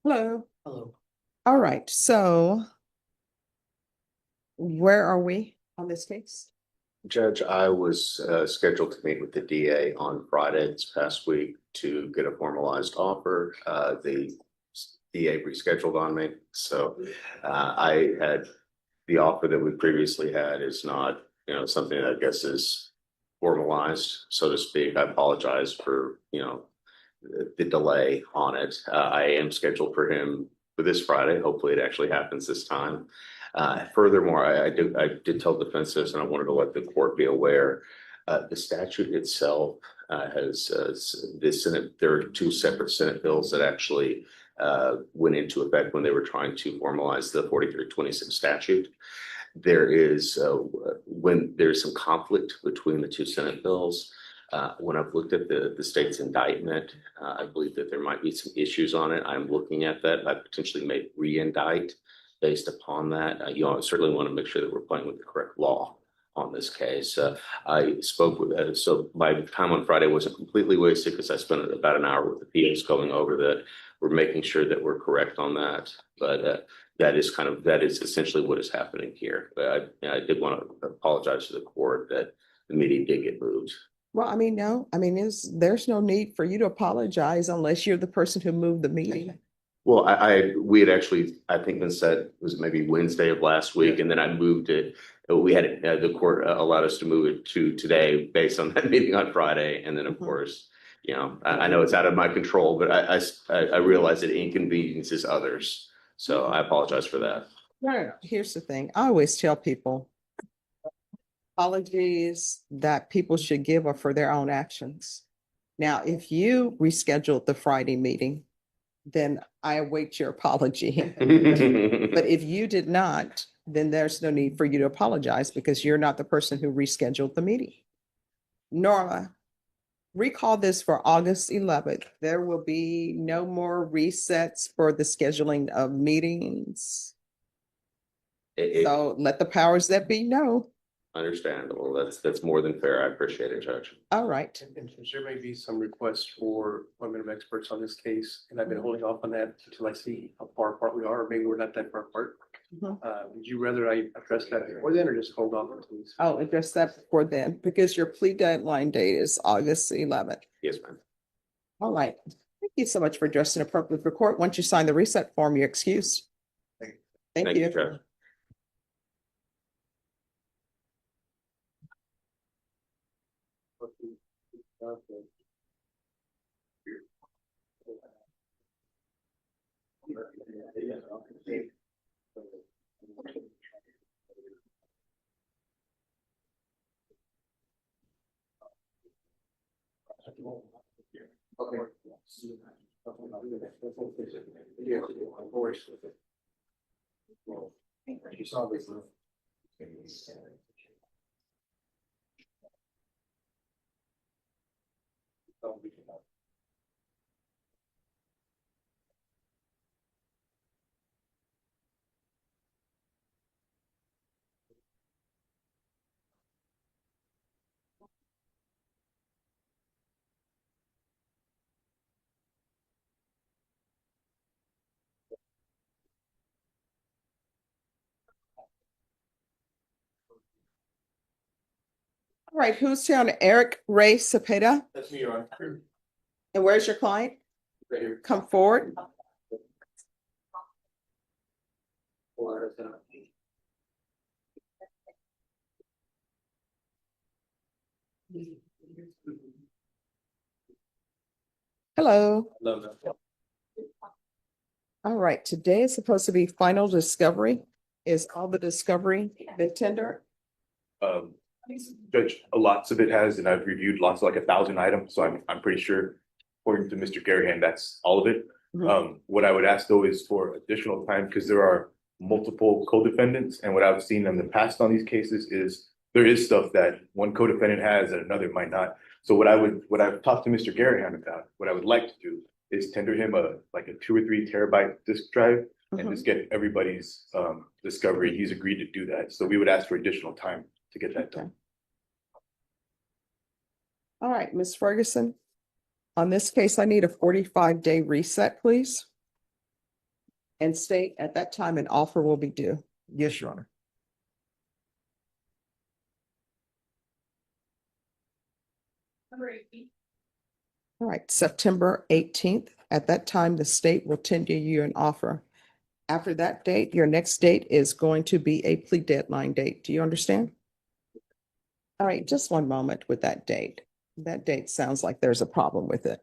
Hello. Hello. All right, so where are we on this case? Judge, I was scheduled to meet with the DA on Friday this past week to get a formalized offer. The DA rescheduled on me, so I had the offer that we previously had is not, something that I guess is formalized, so to speak. I apologize for, the delay on it. I am scheduled for him for this Friday. Hopefully, it actually happens this time. Furthermore, I did tell defenses, and I wanted to let the court be aware. The statute itself has the Senate. There are two separate Senate bills that actually went into effect when they were trying to formalize the 4326 statute. There is when there's some conflict between the two Senate bills. When I've looked at the state's indictment, I believe that there might be some issues on it. I'm looking at that. I potentially may re-indict based upon that. I certainly want to make sure that we're playing with the correct law on this case. I spoke with so my time on Friday wasn't completely wasted because I spent about an hour with the PAs going over that. We're making sure that we're correct on that. But that is essentially what is happening here. But I did want to apologize to the court that the meeting did get moved. Well, no, there's no need for you to apologize unless you're the person who moved the meeting. Well, we had actually, I think, been said, was it maybe Wednesday of last week, and then I moved it. We had the court allowed us to move it to today based on that meeting on Friday, and then of course, I know it's out of my control, but I realize it inconveniences others, so I apologize for that. No. Here's the thing. I always tell people apologies that people should give are for their own actions. Now, if you rescheduled the Friday meeting, then I await your apology. But if you did not, then there's no need for you to apologize because you're not the person who rescheduled the meeting. Norma, recall this for August 11th. There will be no more resets for the scheduling of meetings. So let the powers that be know. Understandable. That's more than fair. I appreciate it, Judge. All right. And there may be some requests for appointment of experts on this case, and I've been holding off on that until I see how far apart we are, or maybe we're not that far apart. Would you rather I address that before then, or just hold on until this? I'll address that before then because your plea deadline date is August 11th. Yes, ma'am. All right. Thank you so much for addressing appropriate for court. Once you sign the reset form, you're excused. Thank you. Judge. Okay. You saw this. All right. Who's down? Eric Ray Cepeda. That's me, Your Honor. And where's your client? Right here. Come forward. Hello. All right. Today is supposed to be final discovery. Is all the discovery been tendered? Judge, lots of it has, and I've reviewed lots, like 1,000 items, so I'm pretty sure, according to Mr. Garahan, that's all of it. What I would ask though is for additional time, because there are multiple co-defendants, and what I've seen in the past on these cases is there is stuff that one co-defendant has and another might not. So what I've talked to Mr. Garahan about, what I would like to do is tender him a 2 or 3 terabyte disk drive and just get everybody's discovery. He's agreed to do that. So we would ask for additional time to get that done. All right, Ms. Ferguson. On this case, I need a 45-day reset, please. and state at that time an offer will be due. Yes, Your Honor. All right, September 18th. At that time, the state will tender you an offer. After that date, your next date is going to be a plea deadline date. Do you understand? All right, just one moment with that date. That date sounds like there's a problem with it.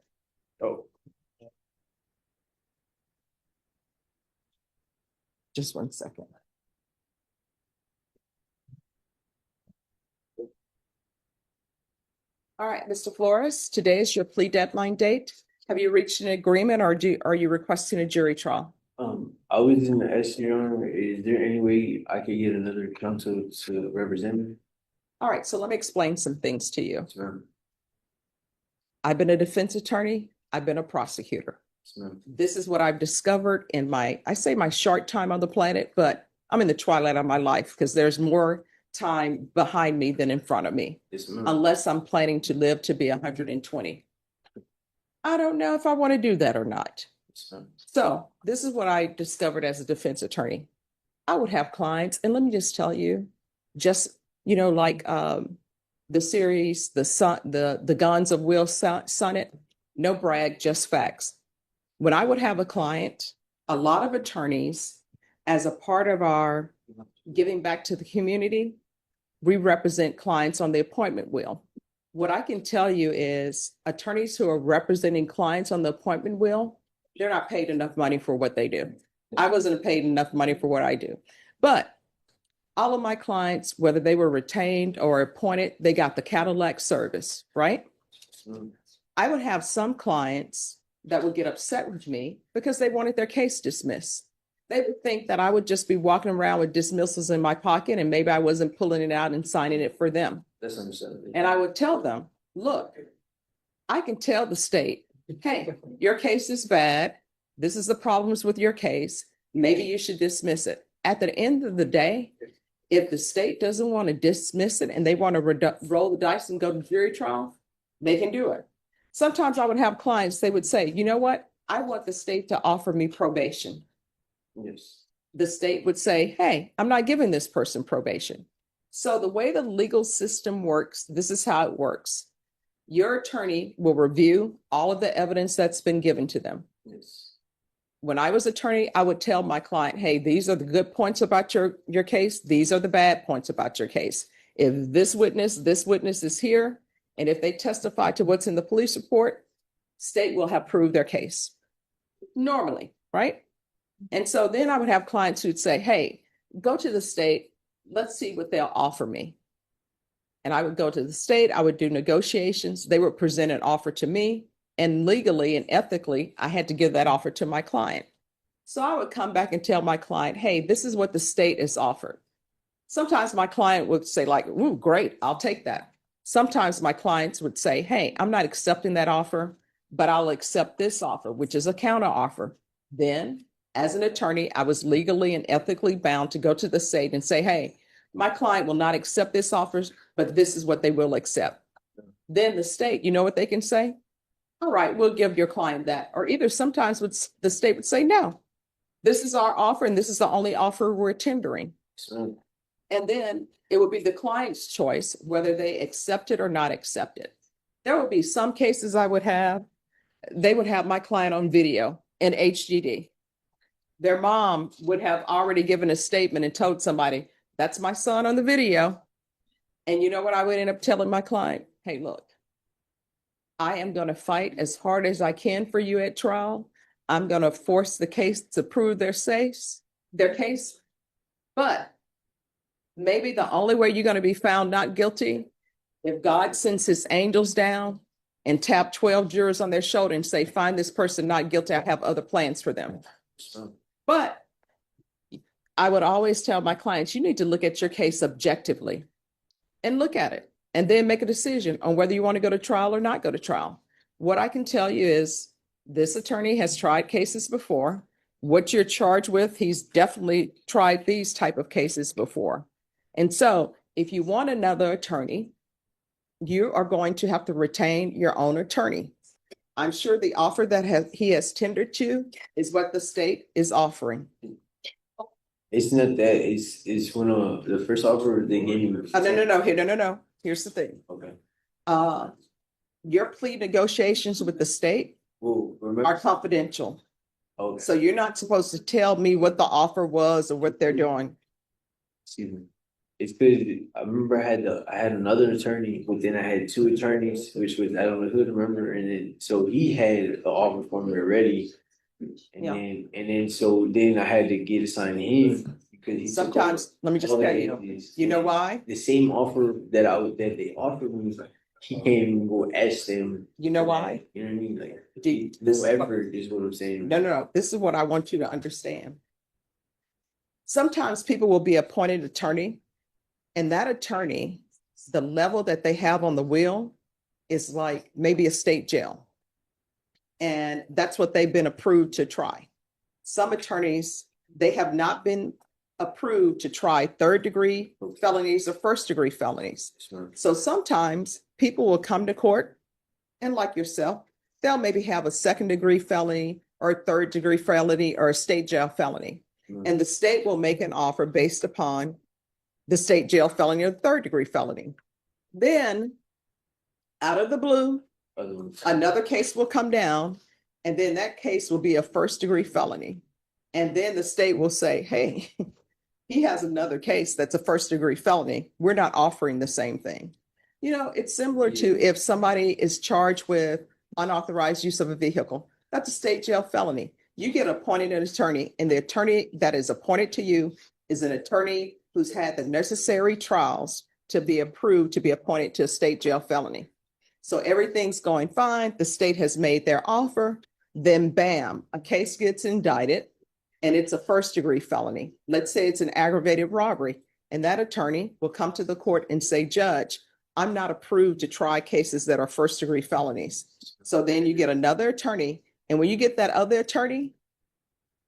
Oh, Just one second. All right, Mr. Flores, today is your plea deadline date. Have you reached an agreement or are you requesting a jury trial? I was in the S, Your Honor. Is there any way I could get another counsel to represent me? All right, so let me explain some things to you. Yes, ma'am. I've been a defense attorney. I've been a prosecutor. Yes, ma'am. This is what I've discovered in my short time on the planet, but I'm in the twilight of my life because there's more time behind me than in front of me, Yes, ma'am. unless I'm planning to live to be 120. I don't know if I want to do that or not. Yes, ma'am. So this is what I discovered as a defense attorney. I would have clients, and let me just tell you, just, like the series, the Guns of Will Sonnet, no brag, just facts. When I would have a client, a lot of attorneys, as a part of our giving back to the community, we represent clients on the appointment wheel. What I can tell you is attorneys who are representing clients on the appointment wheel, they're not paid enough money for what they do. I wasn't paid enough money for what I do. But all of my clients, whether they were retained or appointed, they got the Cadillac service, right? Yes, ma'am. I would have some clients that would get upset with me because they wanted their case dismissed. They would think that I would just be walking around with dismissals in my pocket and maybe I wasn't pulling it out and signing it for them. That's understandable. And I would tell them, look, I can tell the state, hey, your case is bad. This is the problems with your case. Maybe you should dismiss it. At the end of the day, if the state doesn't want to dismiss it and they want to roll the dice and go to jury trial, they can do it. Sometimes I would have clients, they would say, you know what? I want the state to offer me probation. Yes. The state would say, hey, I'm not giving this person probation. So the way the legal system works, this is how it works. Your attorney will review all of the evidence that's been given to them. Yes. When I was attorney, I would tell my client, hey, these are the good points about your case. These are the bad points about your case. If this witness is here, and if they testify to what's in the police report, state will have proved their case. Normally, right? And so then I would have clients who'd say, hey, go to the state. Let's see what they'll offer me. And I would go to the state. I would do negotiations. They would present an offer to me. And legally and ethically, I had to give that offer to my client. So I would come back and tell my client, hey, this is what the state has offered. Sometimes my client would say like, ooh, great, I'll take that. Sometimes my clients would say, hey, I'm not accepting that offer, but I'll accept this offer, which is a counter offer. Then as an attorney, I was legally and ethically bound to go to the state and say, hey, my client will not accept this offer, but this is what they will accept. Then the state, you know what they can say? All right, we'll give your client that. Or either sometimes the state would say, no, this is our offer and this is the only offer we're tendering. Yes, ma'am. And then it would be the client's choice whether they accept it or not accept it. There would be some cases they would have my client on video in HGD. Their mom would have already given a statement and told somebody, that's my son on the video. And you know what I would end up telling my client? Hey, look, I am going to fight as hard as I can for you at trial. I'm going to force the case to prove their case. But maybe the only way you're going to be found not guilty, if God sends his angels down and tap 12 jurors on their shoulder and say, find this person not guilty, I have other plans for them. Yes, ma'am. But I would always tell my clients, you need to look at your case objectively and look at it and then make a decision on whether you want to go to trial or not go to trial. What I can tell you is this attorney has tried cases before. What you're charged with, he's definitely tried these type of cases before. And so if you want another attorney, you are going to have to retain your own attorney. I'm sure the offer that he has tendered to is what the state is offering. It's not that, it's when, the first offer they gave me. Oh, no. Here's the thing. Okay, Your plea negotiations with the state well, remember, are confidential. okay, So you're not supposed to tell me what the offer was or what they're doing. excuse me. It's good, I remember I had another attorney, but then I had two attorneys, which was, I don't know who to remember, and then, so he had the offer for me already. Yeah. And then, so then I had to get assigned to him, because he. took Sometimes, let me over just all the tell you, entities. you know why? The same offer that they offered me, he can't even go ask them. You know for that, why? You know what I mean? Like, This no is what- effort is what I'm saying. No. This is what I want you to understand. Sometimes people will be appointed attorney, and that attorney, the level that they have on the wheel is like maybe a state jail. And that's what they've been approved to try. Some attorneys, they have not been approved to try third-degree felonies or first-degree felonies. So sometimes people will come to court, and like yourself, they'll maybe have a second-degree felony or a third-degree felony or a state jail felony. And the state will make an offer based upon the state jail felony or third-degree felony. Then, out of the blue, another case will come down, and then that case will be a first-degree felony. And then the state will say, hey, he has another case that's a first-degree felony. We're not offering the same thing. You know, it's similar to if somebody is charged with unauthorized use of a vehicle. That's a state jail felony. You get appointed an attorney, and the attorney that is appointed to you is an attorney who's had the necessary trials to be approved to be appointed to a state jail felony. So everything's going fine. The state has made their offer. Then bam, a case gets indicted, and it's a first-degree felony. Let's say it's an aggravated robbery, and that attorney will come to the court and say, Judge, I'm not approved to try cases that are first-degree felonies. So then you get another attorney, and when you get that other attorney,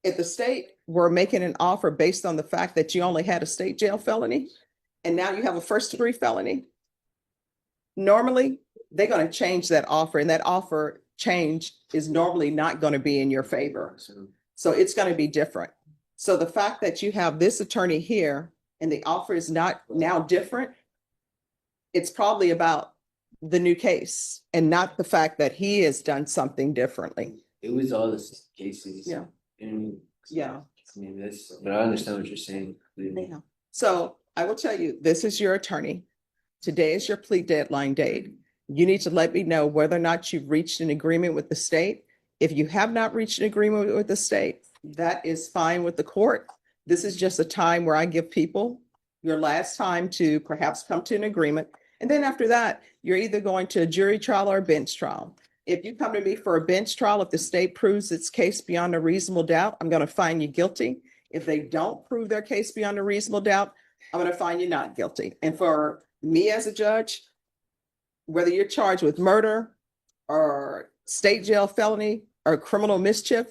if the state were making an offer based on the fact that you only had a state jail felony, and now you have a first-degree felony, normally they're going to change that offer, and that offer change is normally not going to be in your favor. So it's going to be different. So the fact that you have this attorney here and the offer is not now different, it's probably about the new case and not the fact that he has done something differently. It was all the cases. Yeah. And Yeah. I mean, but I understand what you're saying. Yeah. So I will tell you, this is your attorney. Today is your plea deadline date. You need to let me know whether or not you've reached an agreement with the state. If you have not reached an agreement with the state, that is fine with the court. This is just a time where I give people your last time to perhaps come to an agreement. And then after that, you're either going to a jury trial or a bench trial. If you come to me for a bench trial, if the state proves its case beyond a reasonable doubt, I'm going to find you guilty. If they don't prove their case beyond a reasonable doubt, I'm going to find you not guilty. And for me as a judge, whether you're charged with murder or state jail felony or criminal mischief,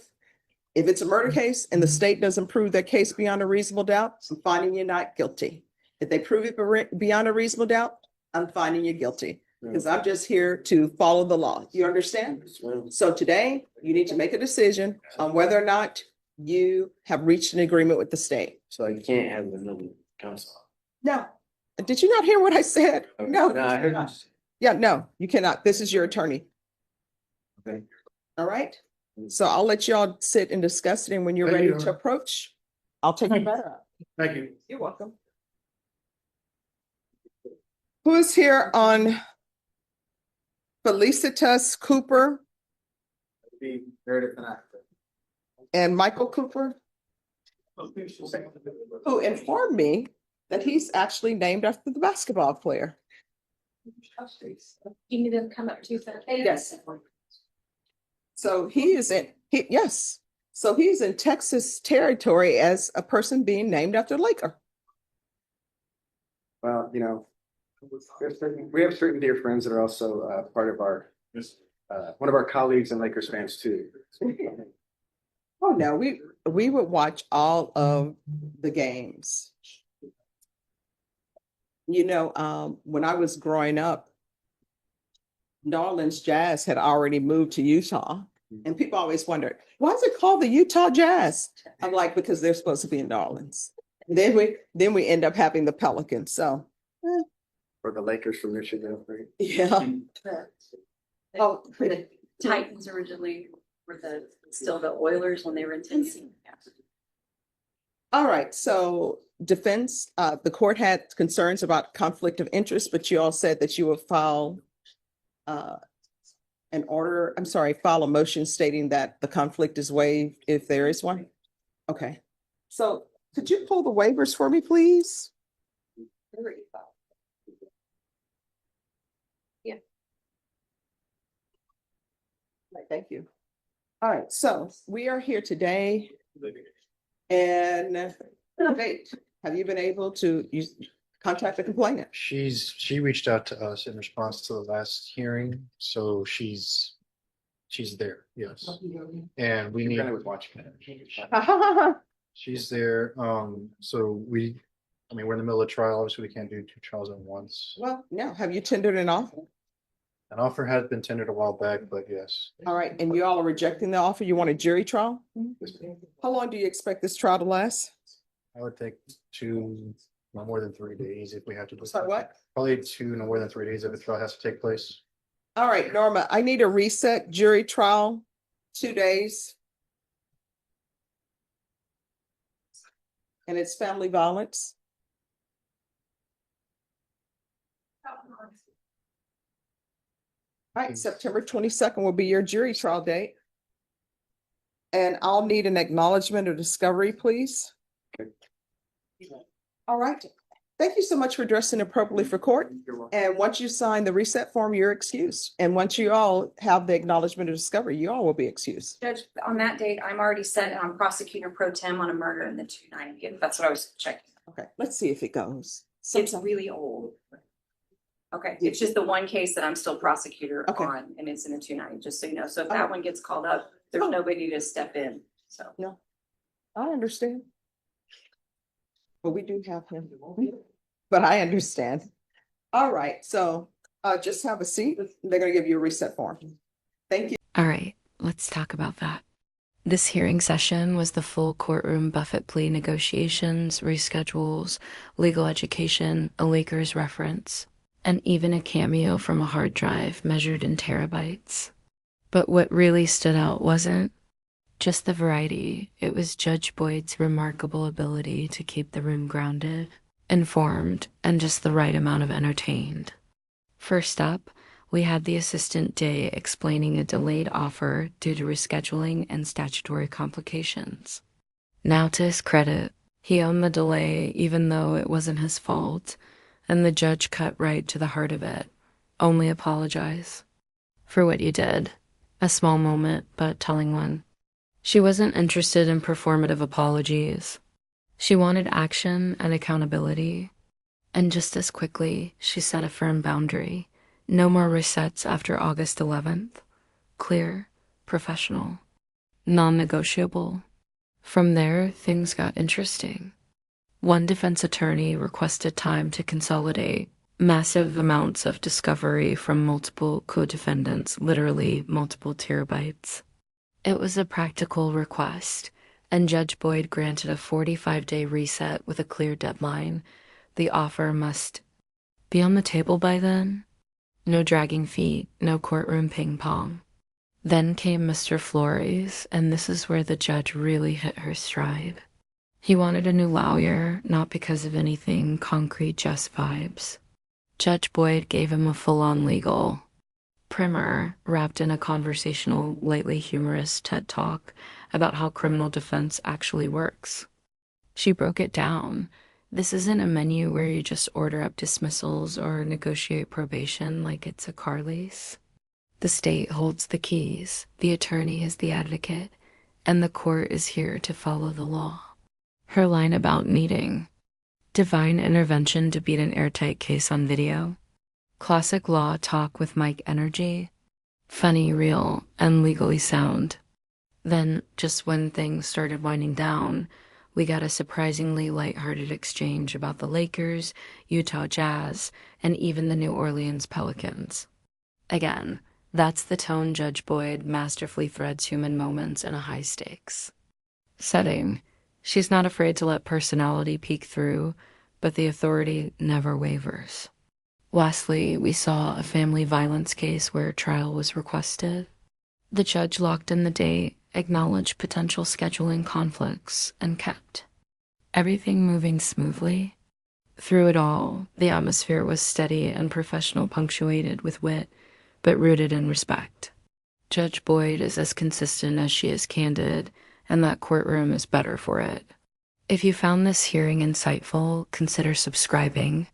if it's a murder case and the state doesn't prove their case beyond a reasonable doubt, I'm finding you not guilty. If they prove it beyond a reasonable doubt, I'm finding you guilty because I'm just here to follow the law. You understand? So today you need to make a decision on whether or not you have reached an agreement with the state. So I can't have another counsel. No. Did you not hear what I said? No. No, I heard. Yeah, no, you cannot. This is your attorney. Okay. All right. So I'll let y'all sit and discuss it. And when you're Thank ready you. to approach, I'll take the matter up. Thank you. You're welcome. Who is here on Felicitas Cooper Be Meredith and I. and Michael Cooper, who informed me that he's actually named after the basketball player? You need to come up to that. Yes. So he is yes. So he's in Texas territory as a person being named after Laker. Well, you know, we have certain dear friends that are also part of our, one of our colleagues and Lakers fans too. Oh, no, we would watch all of the games. You know, when I was growing up, New Orleans Jazz had already moved to Utah. And people always wondered, why is it called the Utah Jazz? I'm like, because they're supposed to be in New Orleans. Then we end up having the Pelicans. So, Or the Lakers from Michigan, right? yeah. Oh, The Titans originally were still the Oilers when they were in Tennessee. all right. So defense, the court had concerns about conflict of interest, but you all said that you will file file a motion stating that the conflict is waived if there is one. Okay. So could you pull the waivers for me, please? Yeah. Right, thank you. All right, so we are here today. And Nate, have you been able to contact the complainant? She reached out to us in response to the last hearing, so she's there, yes. And we need, Kind of was watching it. she's there, so we're in the middle of trial, obviously we can't do two trials at once. Well, no, have you tendered an offer? An offer has been tendered a while back, but yes. All right, and you all are rejecting the offer? You want a jury trial? How long do you expect this trial to last? I would take no more than 3 days if we have to. do Sorry, what? Probably no more than 3 days if the trial has to take place. All right, Norma, I need a reset jury trial, 2 days. And it's family violence. All right, September 22nd will be your jury trial date. And I'll need an acknowledgement of discovery, please. Okay. All right. Thank you so much for dressing appropriately for court. You're welcome. And once you sign the reset form, you're excused. And once you all have the acknowledgement of discovery, you all will be excused. Judge, on that date, I'm already set and I'm prosecutor pro tem on a murder in the 290. That's what I was checking. Okay, let's see if it goes. It's really old. Okay, it's just the one case that I'm still prosecutor Okay. on, and it's in the 290, just so you know. So if that one gets called up, there's Oh. nobody to step in, so. I understand. But we do have him, but I understand. All right, so just have a seat. They're gonna give you a reset form. Thank you. All right, let's talk about that. This hearing session was the full courtroom Buffett plea negotiations, reschedules, legal education, a Lakers reference, and even a cameo from a hard drive measured in terabytes. But what really stood out wasn't just the variety. It was Judge Boyd's remarkable ability to keep the room grounded, informed, and just the right amount of entertained. First up, we had the assistant Day explaining a delayed offer due to rescheduling and statutory complications. Now, to his credit, he owned the delay even though it wasn't his fault, and the judge cut right to the heart of it. Only apologize for what you did. A small moment, but telling one. She wasn't interested in performative apologies. She wanted action and accountability. And just as quickly, she set a firm boundary. No more resets after August 11th. Clear, professional, non-negotiable. From there, things got interesting. One defense attorney requested time to consolidate massive amounts of discovery from multiple codefendants, literally multiple terabytes. It was a practical request, and Judge Boyd granted a 45-day reset with a clear deadline. The offer must be on the table by then. No dragging feet, no courtroom ping pong. Then came Mr. Flores, and this is where the judge really hit her stride. He wanted a new lawyer, not because of anything concrete, just vibes. Judge Boyd gave him a full-on legal primer wrapped in a conversational, lightly humorous TED Talk about how criminal defense actually works. She broke it down. This isn't a menu where you just order up dismissals or negotiate probation like it's a car lease. The state holds the keys, the attorney is the advocate, and the court is here to follow the law. Her line about needing divine intervention to beat an airtight case on video. Classic law talk with mic energy. Funny, real, and legally sound. Then, just when things started winding down, we got a surprisingly lighthearted exchange about the Lakers, Utah Jazz, and even the New Orleans Pelicans. Again, that's the tone Judge Boyd masterfully threads human moments in a high stakes setting. She's not afraid to let personality peek through, but the authority never wavers. Lastly, we saw a family violence case where a trial was requested. The judge locked in the date, acknowledged potential scheduling conflicts, and kept everything moving smoothly. Through it all, the atmosphere was steady and professional, punctuated with wit, but rooted in respect. Judge Boyd is as consistent as she is candid, and that courtroom is better for it. If you found this hearing insightful, consider subscribing,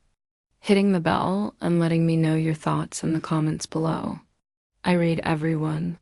hitting the bell, and letting me know your thoughts in the comments below. I read everyone,